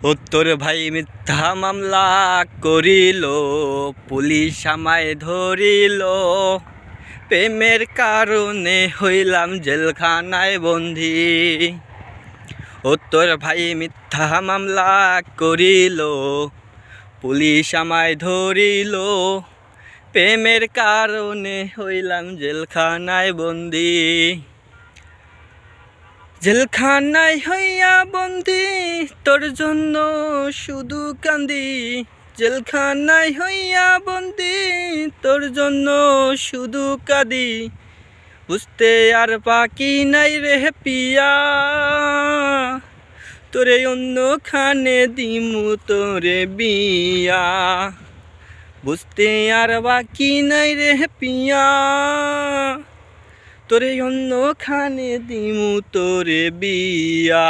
ও তোর ভাই মিথ্যা মামলা করিল, পুলিশ আমায় ধরিল, প্রেমের কারণে হইলাম জেলখানায় বন্দী। ও তোর ভাই মিথ্যা মামলা করিল, পুলিশ আমায় ধরিল, প্রেমের কারণে হইলাম জেলখানায় বন্দী। জেলখানায় হইয়া বন্দি তোর জন্য শুধু কান্দি, জেলখানায় হইয়া বন্দি তোর জন্য শুধু কাঁদি। বুঝতে আর বাকি নাই রে পিয়া, তোরে অন্য খানে দিমু তোরে বিয়া। বুঝতে আর বাকি নাই রে পিয়া, তোরে অন্য খানে দিমু তোরে বিয়া।